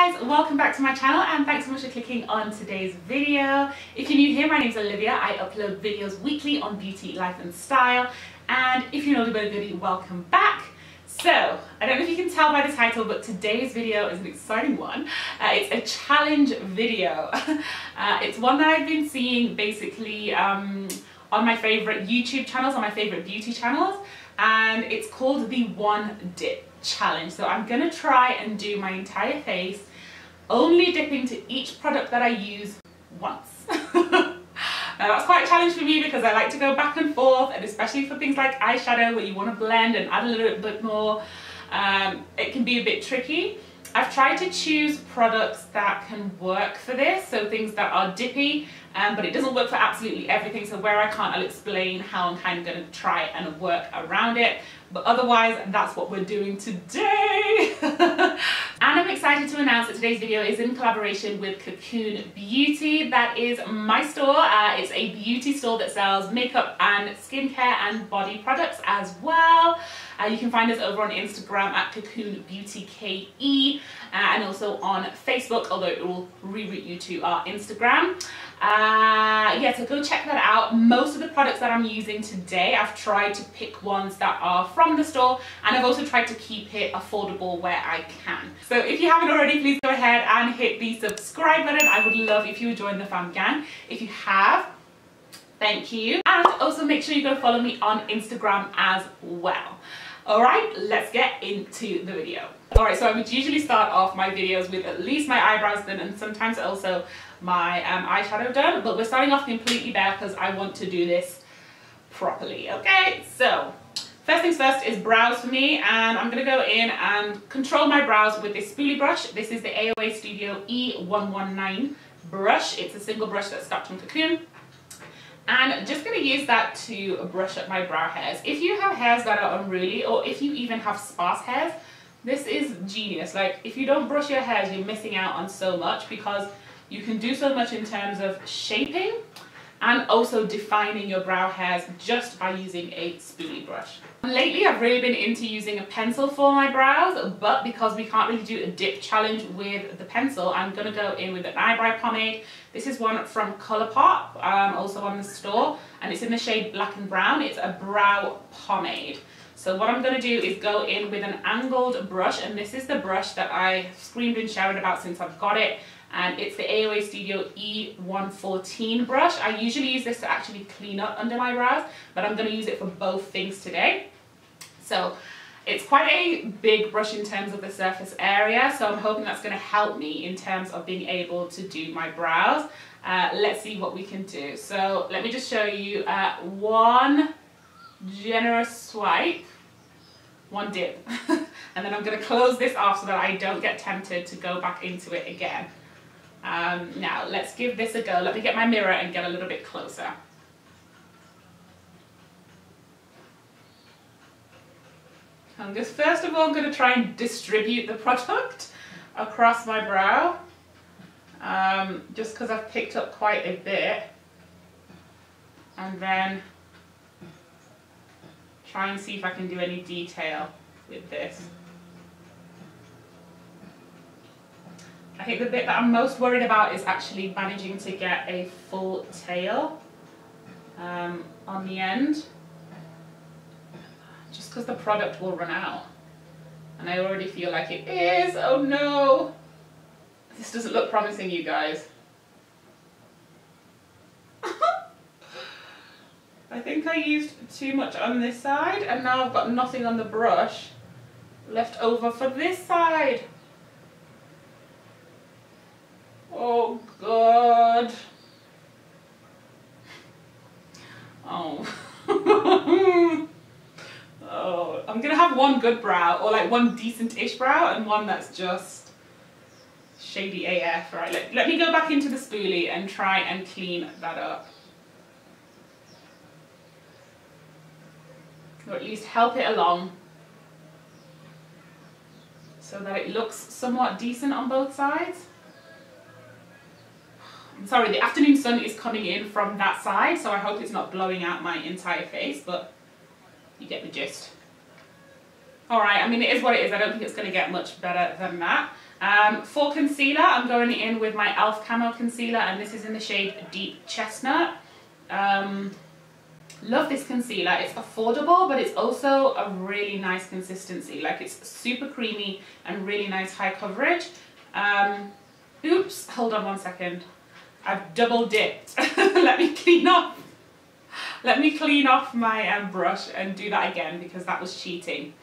guys, welcome back to my channel and thanks so much for clicking on today's video. If you're new here, my name is Olivia. I upload videos weekly on beauty, life and style, and if you're not a goodie, welcome back. So, I don't know if you can tell by the title, but today's video is an exciting one. It's a challenge video. It's one that I've been seeing basically on my favourite YouTube channels, on my favourite beauty channels, and it's called the One Dip Challenge. So I'm gonna try and do my entire face only dipping to each product that I use once. Now that's quite a challenge for me because I like to go back and forth, and especially for things like eyeshadow where you want to blend and add a little bit more, it can be a bit tricky. I've tried to choose products that can work for this, so things that are dippy, but it doesn't work for absolutely everything, so where I can't, I'll explain how I'm kind of going to try and work around it. But otherwise, that's what we're doing today. And I'm excited to announce that today's video is in collaboration with Cocoon Beauty. That is my store. It's a beauty store that sells makeup and skincare and body products as well. You can find us over on Instagram at Cocoon Beauty KE, and also on Facebook, although it will reroute you to our Instagram. Yeah, so go check that out. Most of the products that I'm using today, I've tried to pick ones that are from the store, and I've also tried to keep it affordable where I can. So if you haven't already, please go ahead and hit the subscribe button. I would love if you would join the fam gang. If you have, thank you. And also make sure you go follow me on Instagram as well. Alright, let's get into the video. Alright, so I would usually start off my videos with at least my eyebrows done and sometimes also my eyeshadow done, but we're starting off completely bare because I want to do this properly. Okay, so first things first is brows for me, and I'm going to go in and control my brows with this spoolie brush. This is the AOA Studio E119 brush. It's a single brush that's got from Cocoon. And just going to use that to brush up my brow hairs. If you have hairs that are unruly, or if you even have sparse hairs, this is genius. Like, if you don't brush your hairs, you're missing out on so much, because you can do so much in terms of shaping and also defining your brow hairs just by using a spoolie brush. Lately, I've really been into using a pencil for my brows, but because we can't really do a dip challenge with the pencil, I'm gonna go in with an eyebrow pomade. This is one from Colourpop, also on the store, and it's in the shade Black and Brown. It's a brow pomade. So what I'm gonna do is go in with an angled brush, and this is the brush that I screamed and shouted about since I've got it. And it's the AOA Studio E114 brush. I usually use this to actually clean up under my brows, but I'm going to use it for both things today. So it's quite a big brush in terms of the surface area, so I'm hoping that's going to help me in terms of being able to do my brows. Let's see what we can do. So let me just show you one generous swipe, one dip, and then I'm going to close this off so that I don't get tempted to go back into it again. Now let's give this a go. Let me get my mirror and get a little bit closer. I'm just first of all going to try and distribute the product across my brow, just because I've picked up quite a bit, and then try and see if I can do any detail with this. I think the bit that I'm most worried about is actually managing to get a full tail on the end, just because the product will run out, and I already feel like it is. Oh no, this doesn't look promising, you guys. I think I used too much on this side, and now I've got nothing on the brush left over for this side. Oh God. Oh. Oh, I'm gonna have one good brow, or like one decent-ish brow, and one that's just shady AF. Right, let me go back into the spoolie and try and clean that up. Or at least help it along so that it looks somewhat decent on both sides. Sorry, the afternoon sun is coming in from that side, so I hope it's not blowing out my entire face, but you get the gist. Alright, I mean, it is what it is. I don't think it's going to get much better than that. For concealer, I'm going in with my e.l.f. Camo Concealer, and this is in the shade Deep Chestnut. Love this concealer. It's affordable, but it's also a really nice consistency. Like, it's super creamy and really nice high coverage. Oops, hold on one second. I've double dipped. Let me clean off my brush and do that again, because that was cheating.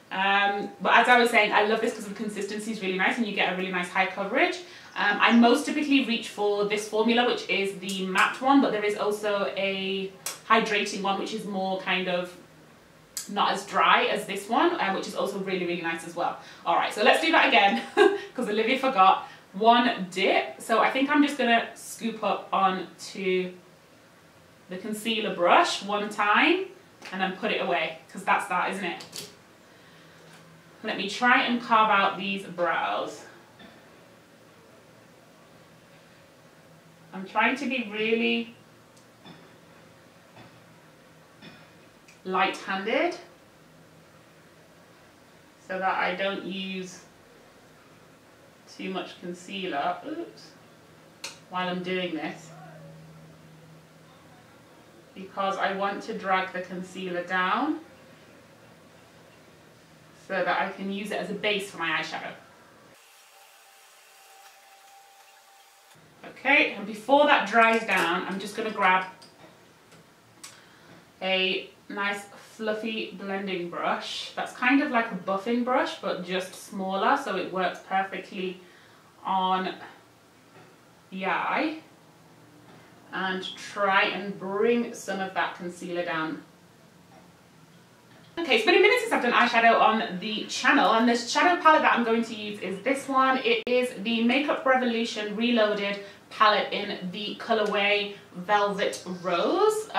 But as I was saying, I love this because the consistency is really nice and you get a really nice high coverage. I most typically reach for this formula, which is the matte one, but there is also a hydrating one, which is more kind of not as dry as this one, which is also really, really nice as well. All right, so let's do that again, because Olivia forgot. One dip. So I think I'm just going to scoop up onto the concealer brush one time and then put it away, because that's that, isn't it? Let me try and carve out these brows. I'm trying to be really light-handed so that I don't use too much concealer, oops, while I'm doing this, because I want to drag the concealer down so that I can use it as a base for my eyeshadow. Okay, and before that dries down, I'm just going to grab a nice fluffy blending brush that's kind of like a buffing brush but just smaller, so it works perfectly on the eye, and try and bring some of that concealer down. Okay, it's been a minute since I've done eyeshadow on the channel, and the shadow palette that I'm going to use is this one. It is the Makeup Revolution Reloaded palette in the colorway Velvet Rose.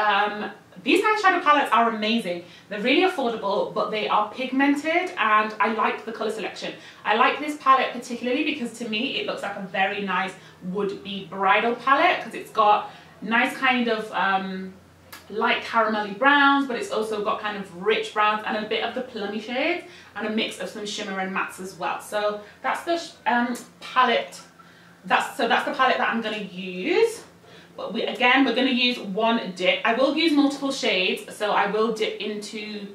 These eyeshadow palettes are amazing. They're really affordable, but they are pigmented, and I like the color selection. I like this palette particularly because to me it looks like a very nice would-be bridal palette, because it's got nice kind of light caramelly browns, but it's also got kind of rich browns and a bit of the plummy shades and a mix of some shimmer and mattes as well. So that's the palette. That's the palette that I'm going to use. But we're going to use one dip. I will use multiple shades, so I will dip into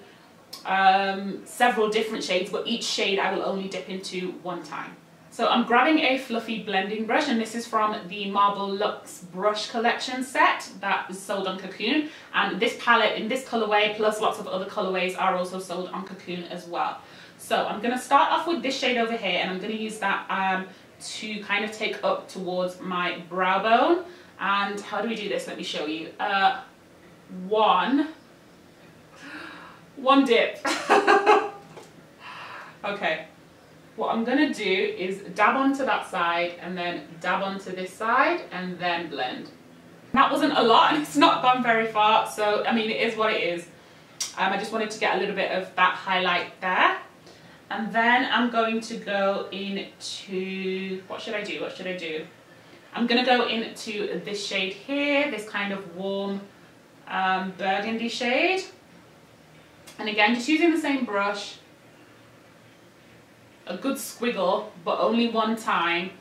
several different shades, but each shade I will only dip into one time. So I'm grabbing a fluffy blending brush, and this is from the Marble Luxe brush collection set that is sold on Cocoon. And this palette in this colorway, plus lots of other colorways, are also sold on Cocoon as well. So I'm going to start off with this shade over here, and I'm going to use that to kind of take up towards my brow bone. And how do we do this? Let me show you. One dip. Okay. What I'm going to do is dab onto that side and then dab onto this side and then blend. That wasn't a lot and it's not gone very far, so I mean it is what it is. I just wanted to get a little bit of that highlight there. And then I'm going to go into, what should I do? I'm going to go into this shade here, this kind of warm burgundy shade. And again, just using the same brush. A good squiggle, but only one time.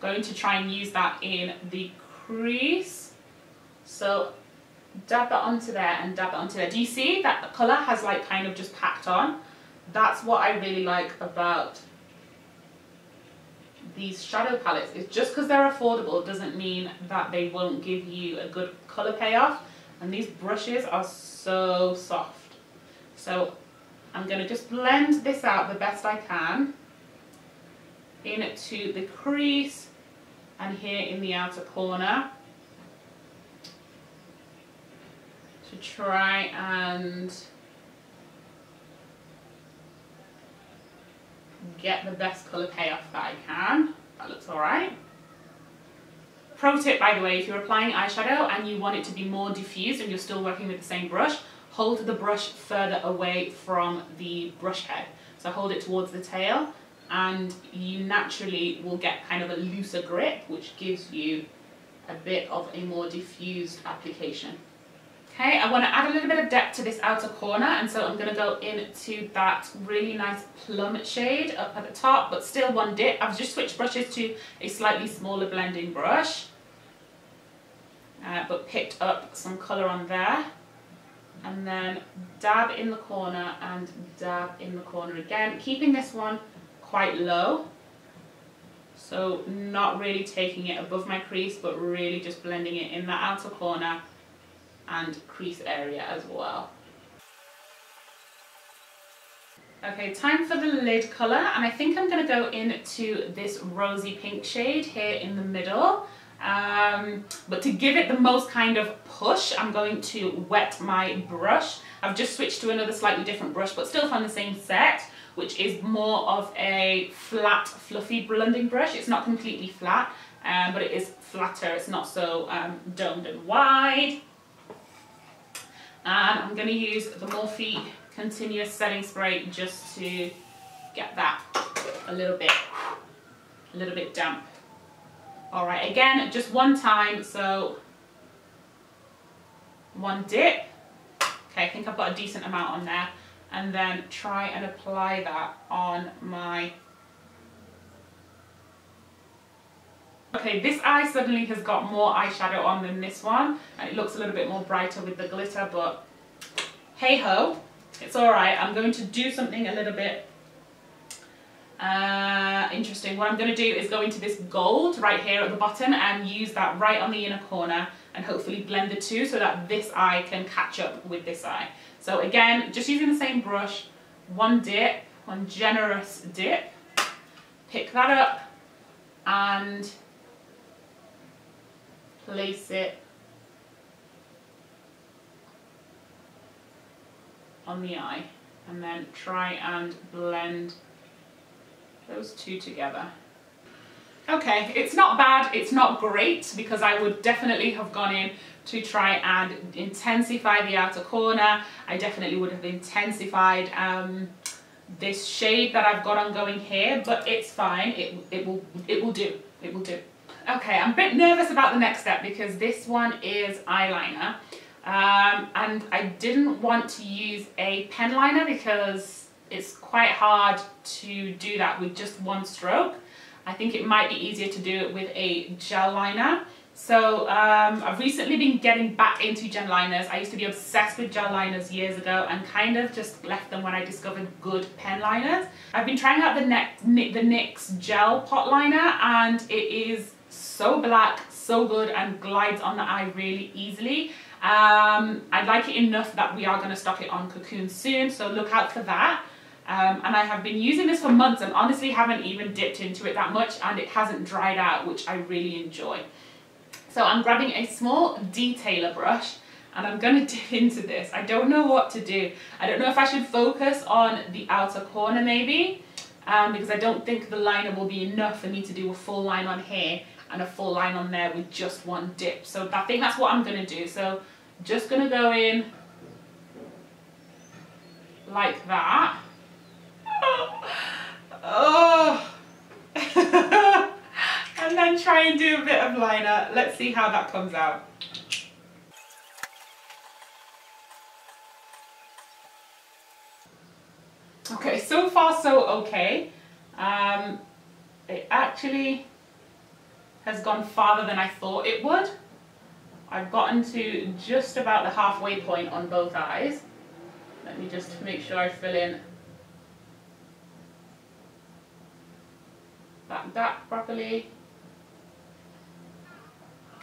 Going to try and use that in the crease. So dab that onto there and dab that onto there. Do you see that the colour has like kind of just packed on? That's what I really like about these shadow palettes. It's just because they're affordable doesn't mean that they won't give you a good colour payoff. And these brushes are so soft. So I'm going to just blend this out the best I can into the crease and here in the outer corner to try and get the best colour payoff that I can. That looks alright. Pro tip, by the way, if you're applying eyeshadow and you want it to be more diffused and you're still working with the same brush, hold the brush further away from the brush head. So hold it towards the tail and you naturally will get kind of a looser grip, which gives you a bit of a more diffused application. Okay, I want to add a little bit of depth to this outer corner, and so I'm going to go into that really nice plum shade up at the top, but still one dip. I've just switched brushes to a slightly smaller blending brush, but picked up some colour on there. And then dab in the corner and dab in the corner again, keeping this one quite low. So not really taking it above my crease, but really just blending it in that outer corner and crease area as well. Okay, time for the lid colour, and I think I'm going to go into this rosy pink shade here in the middle. But to give it the most kind of push, I'm going to wet my brush. I've just switched to another slightly different brush, but still from the same set, which is more of a flat, fluffy blending brush. It's not completely flat, but it is flatter. It's not so domed and wide. And I'm going to use the Morphe Continuous Setting Spray just to get that a little bit damp. Alright, again, just one time, so one dip. Okay, I think I've got a decent amount on there. And then try and apply that on my... Okay, this eye suddenly has got more eyeshadow on than this one. And it looks a little bit more brighter with the glitter, but hey ho, it's alright. I'm going to do something a little bit interesting. What I'm going to do is go into this gold right here at the bottom and use that right on the inner corner and hopefully blend the two so that this eye can catch up with this eye. So again, just using the same brush, one dip, one generous dip, pick that up and place it on the eye, and then try and blend those two together. Okay, it's not bad, it's not great, because I would definitely have gone in to try and intensify the outer corner. I definitely would have intensified this shade that I've got on going here, but it's fine, it will do. Okay, I'm a bit nervous about the next step because this one is eyeliner. And I didn't want to use a pen liner because it's quite hard to do that with just one stroke. I think it might be easier to do it with a gel liner. So I've recently been getting back into gel liners. I used to be obsessed with gel liners years ago and kind of just left them when I discovered good pen liners. I've been trying out the NYX Gel Pot Liner, and it is so black, so good, and glides on the eye really easily. I like it enough that we are going to stock it on Cocoon soon, so look out for that. And I have been using this for months and honestly haven't even dipped into it that much, and it hasn't dried out, which I really enjoy. So I'm grabbing a small detailer brush and I'm going to dip into this. I don't know what to do. I don't know if I should focus on the outer corner maybe, because I don't think the liner will be enough for me to do a full line on here and a full line on there with just one dip. So I think that's what I'm going to do. So just going to go in like that. Oh. And then try and do a bit of liner. Let's see how that comes out. Okay, so far so okay. It actually has gone farther than I thought it would. I've gotten to just about the halfway point on both eyes. Let me just make sure I fill in that gap properly.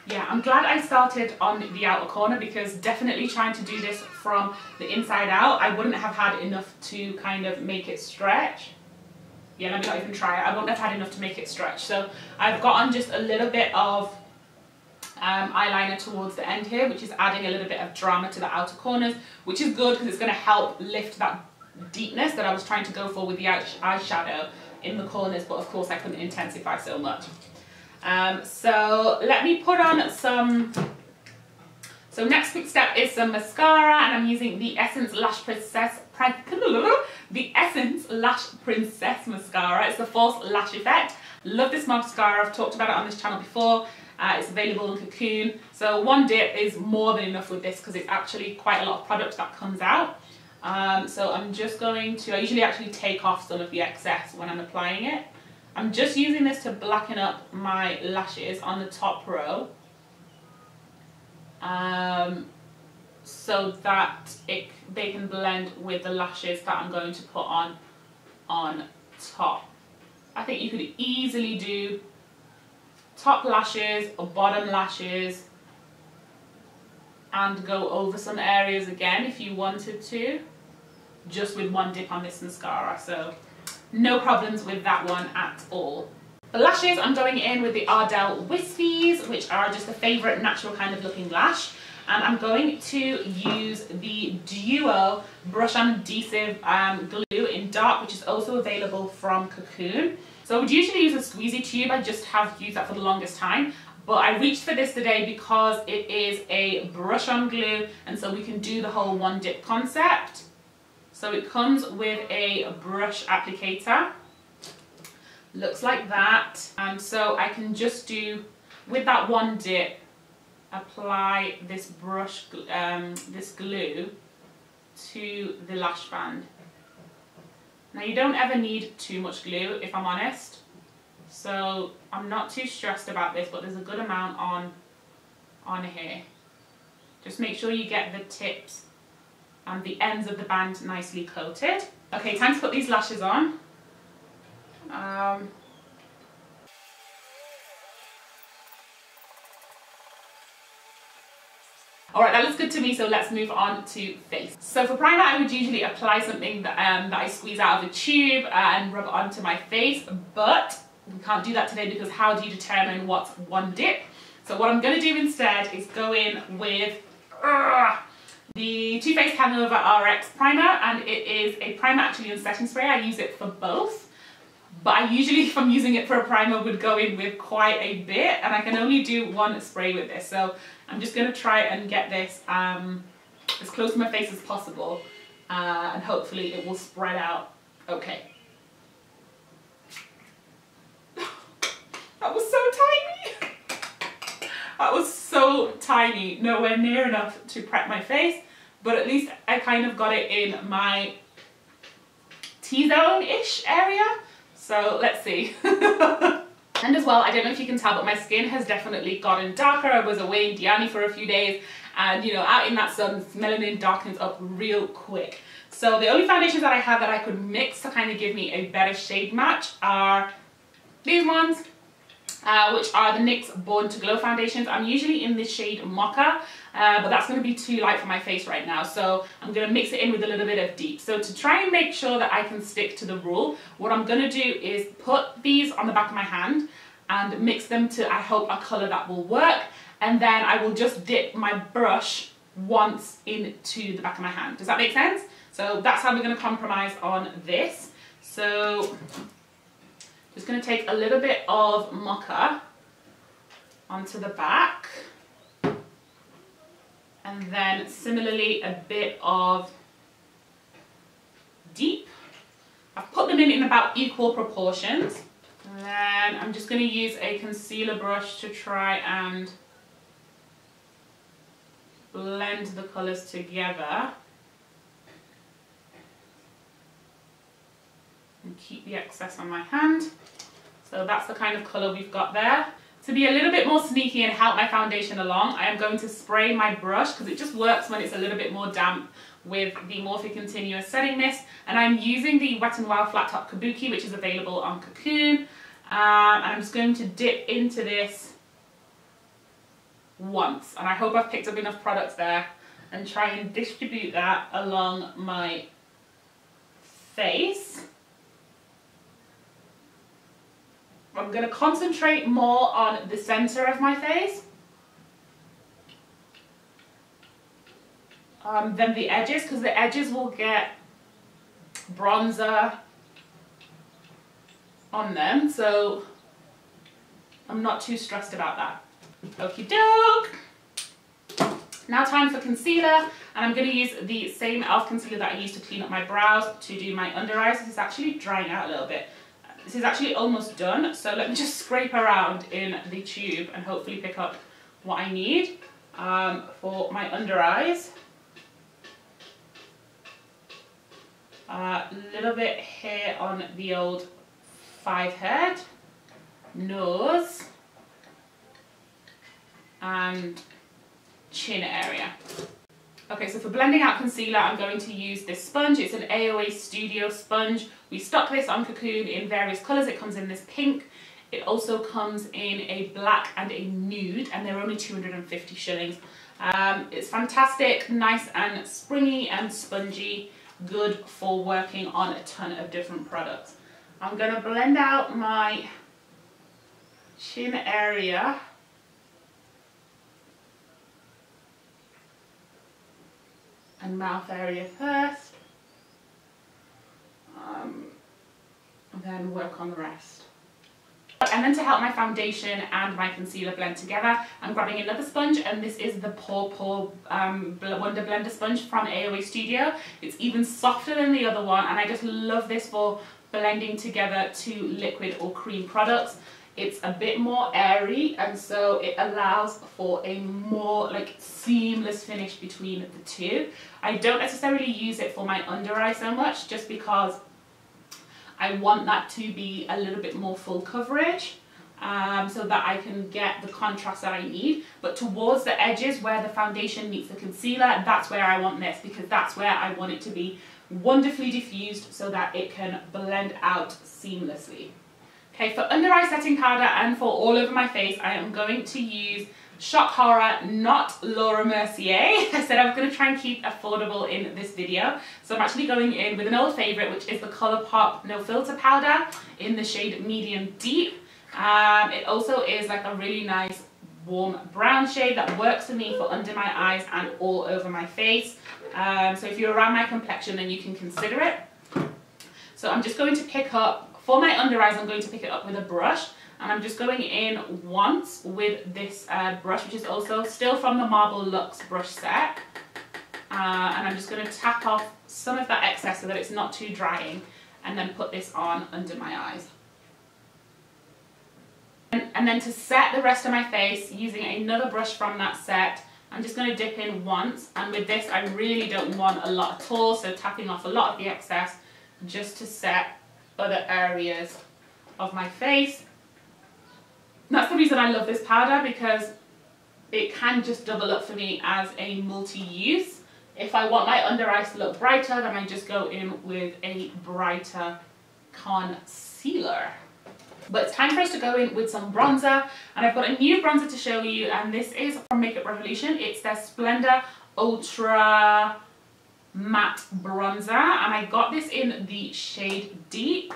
Yeah, I'm glad I started on the outer corner because definitely trying to do this from the inside out, I wouldn't have had enough to kind of make it stretch. Yeah, let me not even try it. I wouldn't have had enough to make it stretch. So I've got on just a little bit of eyeliner towards the end here, which is adding a little bit of drama to the outer corners, which is good because it's going to help lift that deepness that I was trying to go for with the eyeshadow in the corners, but of course I couldn't intensify so much. So let me put on some, so next quick step is some mascara, and I'm using the Essence Lash Princess Mascara. It's the False Lash Effect. Love this mascara, I've talked about it on this channel before. It's available in Cocoon. So one dip is more than enough with this because it's actually quite a lot of product that comes out. So I'm just going to, I usually actually take off some of the excess when I'm applying it. I'm just using this to blacken up my lashes on the top row. So that they can blend with the lashes that I'm going to put on top. I think you could easily do top lashes or bottom lashes and go over some areas again if you wanted to, just with one dip on this mascara. So no problems with that one at all. For lashes, I'm going in with the Ardell Wispies, which are just a favourite natural kind of looking lash. And I'm going to use the Duo Brush on Adhesive glue in dark, which is also available from Cocoon. So I would usually use a squeezy tube, I just have used that for the longest time. But I reached for this today because it is a brush on glue, and so we can do the whole one dip concept. So it comes with a brush applicator. Looks like that. And so I can just do, with that one dip, apply this brush, this glue to the lash band. Now you don't ever need too much glue, if I'm honest. So I'm not too stressed about this, but there's a good amount on here. Just make sure you get the tips and the ends of the band nicely coated. Okay, time to put these lashes on. Alright, that looks good to me, so let's move on to face. So for primer, I would usually apply something that I squeeze out of a tube and rub it onto my face, but we can't do that today because how do you determine what's one dip? So what I'm going to do instead is go in with the Too Faced Hangover RX primer, and it is a primer actually in setting spray. I use it for both, but I usually, if I'm using it for a primer, would go in with quite a bit, and I can only do one spray with this. So I'm just going to try and get this as close to my face as possible, and hopefully it will spread out okay. That was so tiny! That was so tiny, nowhere near enough to prep my face, but at least I kind of got it in my T-zone-ish area. So let's see. And as well, I don't know if you can tell, but my skin has definitely gotten darker. I was away in Diani for a few days, and you know, out in that sun, melanin darkens up real quick. So the only foundations that I have that I could mix to kind of give me a better shade match are these ones, which are the NYX Born to Glow foundations. I'm usually in the shade Mocha, but that's going to be too light for my face right now, so I'm going to mix it in with a little bit of deep. So to try and make sure that I can stick to the rule, what I'm going to do is put these on the back of my hand and mix them to, I hope, a colour that will work, and then I will just dip my brush once into the back of my hand. Does that make sense? So that's how we're going to compromise on this. So just going to take a little bit of Mocha onto the back, and then similarly a bit of deep. I've put them in about equal proportions, and then I'm just going to use a concealer brush to try and blend the colours together and keep the excess on my hand. So that's the kind of colour we've got there. To be a little bit more sneaky and help my foundation along, I am going to spray my brush, because it just works when it's a little bit more damp, with the Morphe Continuous Setting Mist. And I'm using the Wet n Wild Flat Top Kabuki, which is available on Cocoon. And I'm just going to dip into this once. And I hope I've picked up enough products there, and try and distribute that along my face. I'm going to concentrate more on the centre of my face than the edges, because the edges will get bronzer on them, so I'm not too stressed about that. Okie doke! Now time for concealer, and I'm going to use the same e.l.f. concealer that I used to clean up my brows to do my under eyes. This is actually drying out a little bit. This is actually almost done, so let me just scrape around in the tube and hopefully pick up what I need for my under eyes. A little bit here on the old 5 head, nose, and chin area. Okay, so for blending out concealer, I'm going to use this sponge. It's an AOA Studio sponge. We stock this on Cocoon in various colours. It comes in this pink. It also comes in a black and a nude, and they're only 250 shillings. It's fantastic, nice and springy and spongy, good for working on a ton of different products. I'm going to blend out my chin area. And mouth area first, and then work on the rest. And then to help my foundation and my concealer blend together, I'm grabbing another sponge, and this is the Paw Wonder Blender sponge from AOA Studio. It's even softer than the other one, and I just love this for blending together two liquid or cream products. It's a bit more airy, and so it allows for a more like seamless finish between the two. I don't necessarily use it for my under eye so much, just because I want that to be a little bit more full coverage, so that I can get the contrast that I need. But towards the edges where the foundation meets the concealer, that's where I want this, because that's where I want it to be wonderfully diffused so that it can blend out seamlessly. Okay, for under eye setting powder and for all over my face, I am going to use Shock Horror, not Laura Mercier. I said I was going to try and keep affordable in this video. So I'm actually going in with an old favourite, which is the Colourpop No Filter powder in the shade Medium Deep. It also is like a really nice warm brown shade that works for me for under my eyes and all over my face. So if you're around my complexion, then you can consider it. So I'm just going to pick up, for my under eyes, I'm going to pick it up with a brush, and I'm just going in once with this brush, which is also still from the Marble Luxe brush set. And I'm just going to tap off some of that excess so that it's not too drying, and then put this on under my eyes. And then to set the rest of my face, using another brush from that set, I'm just going to dip in once, and with this I really don't want a lot at all, so tapping off a lot of the excess just to set other areas of my face. That's the reason I love this powder, because it can just double up for me as a multi-use. If I want my under eyes to look brighter, then I just go in with a brighter concealer. But it's time for us to go in with some bronzer, and I've got a new bronzer to show you, and this is from Makeup Revolution. It's their Splendour Ultra Matte Bronzer, and I got this in the shade Deep.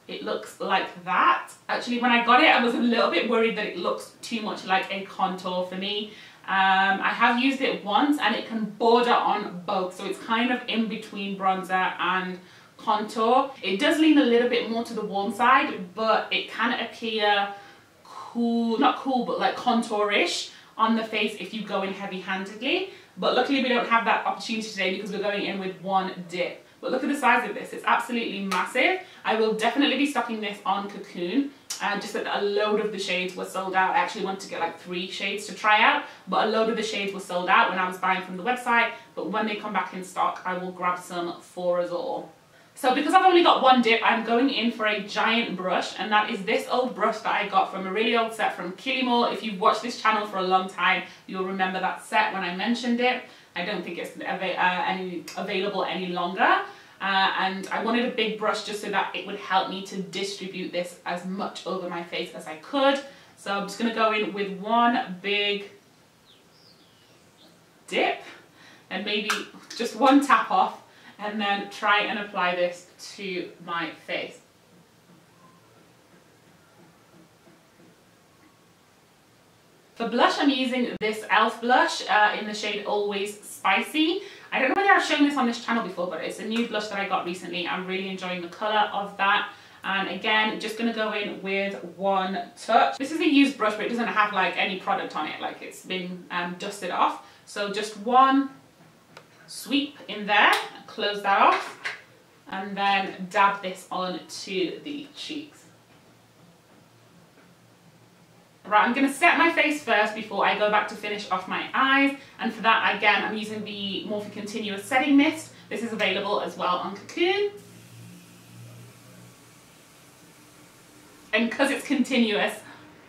It looks like that. Actually, when I got it, I was a little bit worried that it looks too much like a contour for me. I have used it once, and it can border on both, so it's kind of in between bronzer and contour. It does lean a little bit more to the warm side, but it can appear cool, not cool, but like contour-ish on the face if you go in heavy-handedly. But luckily we don't have that opportunity today, because we're going in with one dip. But look at the size of this, it's absolutely massive. I will definitely be stocking this on Cocoon, just that a load of the shades were sold out. I actually wanted to get like 3 shades to try out, but a load of the shades were sold out when I was buying from the website. But when they come back in stock, I will grab some for us all. So because I've only got one dip, I'm going in for a giant brush, and that is this old brush that I got from a really old set from Killimore. If you've watched this channel for a long time, you'll remember that set when I mentioned it. I don't think it's available any longer. And I wanted a big brush just so that it would help me to distribute this as much over my face as I could. So I'm just going to go in with one big dip, and maybe just one tap off, and then try and apply this to my face. For blush, I'm using this e.l.f. blush in the shade Always Spicy. I don't know whether I've shown this on this channel before, but it's a new blush that I got recently. I'm really enjoying the colour of that. And again, just going to go in with one touch. This is a used brush, but it doesn't have like any product on it, like it's been dusted off. So just one sweep in there, close that off, and then dab this onto the cheeks. Right, I'm going to set my face first before I go back to finish off my eyes, and for that again I'm using the Morphe Continuous Setting Mist. This is available as well on Cocoon. And because it's continuous,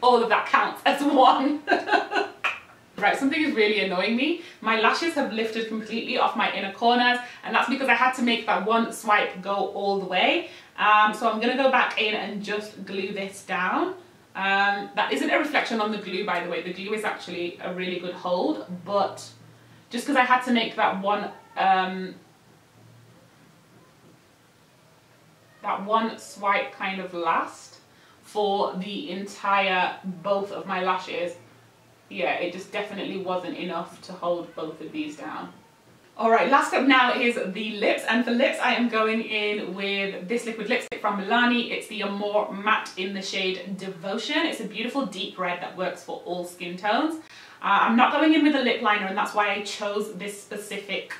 all of that counts as one. Right, something is really annoying me. My lashes have lifted completely off my inner corners, and that's because I had to make that one swipe go all the way. So I'm going to go back in and just glue this down. That isn't a reflection on the glue, by the way. The glue is actually a really good hold, but just because I had to make that one swipe kind of last for the entire both of my lashes, yeah, it just definitely wasn't enough to hold both of these down. Alright, last up now is the lips, and for lips I am going in with this liquid lipstick from MILANI. It's the AMORE Matte in the shade Devotion. It's a beautiful deep red that works for all skin tones. I'm not going in with a lip liner, and that's why I chose this specific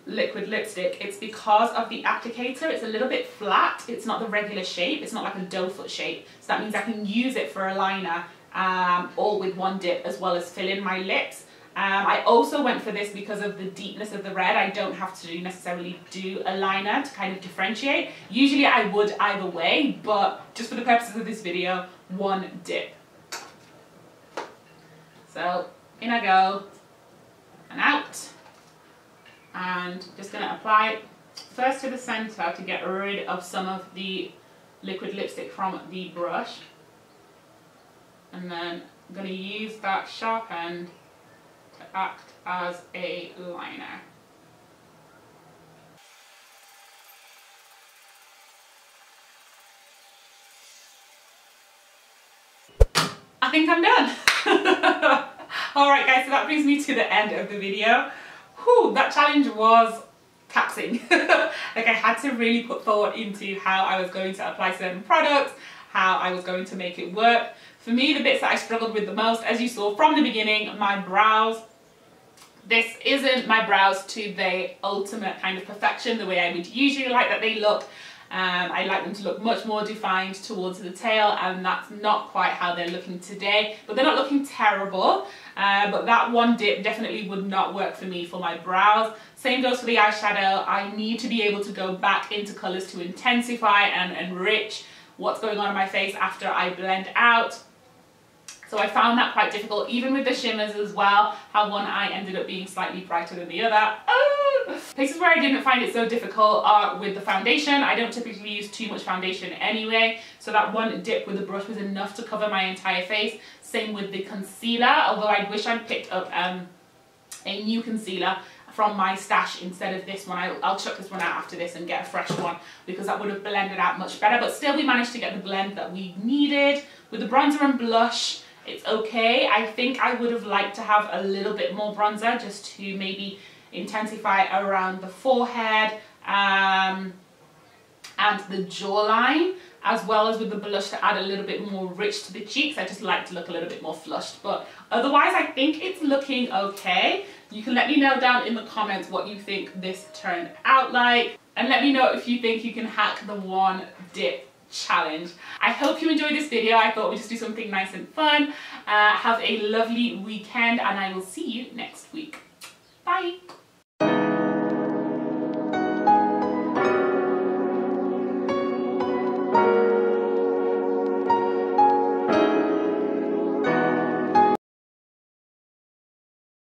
liquid lipstick. It's because of the applicator. It's a little bit flat. It's not the regular shape. It's not like a doe foot shape. So that means I can use it for a liner all with one dip, as well as fill in my lips. I also went for this because of the deepness of the red. I don't have to necessarily do a liner to kind of differentiate. Usually I would either way, but just for the purposes of this video, one dip. So in I go and out, and just going to apply it first to the center to get rid of some of the liquid lipstick from the brush, and then I'm going to use that sharp end to act as a liner. I think I'm done. Alright guys, so that brings me to the end of the video. Whew, that challenge was taxing. Like, I had to really put thought into how I was going to apply certain products, how I was going to make it work. For me, the bits that I struggled with the most, as you saw from the beginning, my brows. This isn't my brows to the ultimate kind of perfection, the way I would usually like that they look. I like them to look much more defined towards the tail, and that's not quite how they're looking today. But they're not looking terrible, but that one dip definitely would not work for me for my brows. Same goes for the eyeshadow. I need to be able to go back into colours to intensify and enrich what's going on in my face after I blend out. So I found that quite difficult, even with the shimmers as well, how one eye ended up being slightly brighter than the other. Places where I didn't find it so difficult are with the foundation. I don't typically use too much foundation anyway, so that one dip with the brush was enough to cover my entire face. Same with the concealer, although I wish I'd picked up a new concealer from my stash instead of this one. I'll chuck this one out after this and get a fresh one, because that would have blended out much better, but still we managed to get the blend that we needed. With the bronzer and blush, it's okay. I think I would have liked to have a little bit more bronzer, just to maybe intensify around the forehead and the jawline, as well as with the blush to add a little bit more rich to the cheeks. I just like to look a little bit more flushed, but otherwise I think it's looking okay. You can let me know down in the comments what you think this turned out like, and let me know if you think you can hack the one dip challenge. I hope you enjoyed this video. I thought we'd just do something nice and fun. Have a lovely weekend, and I will see you next week. Bye.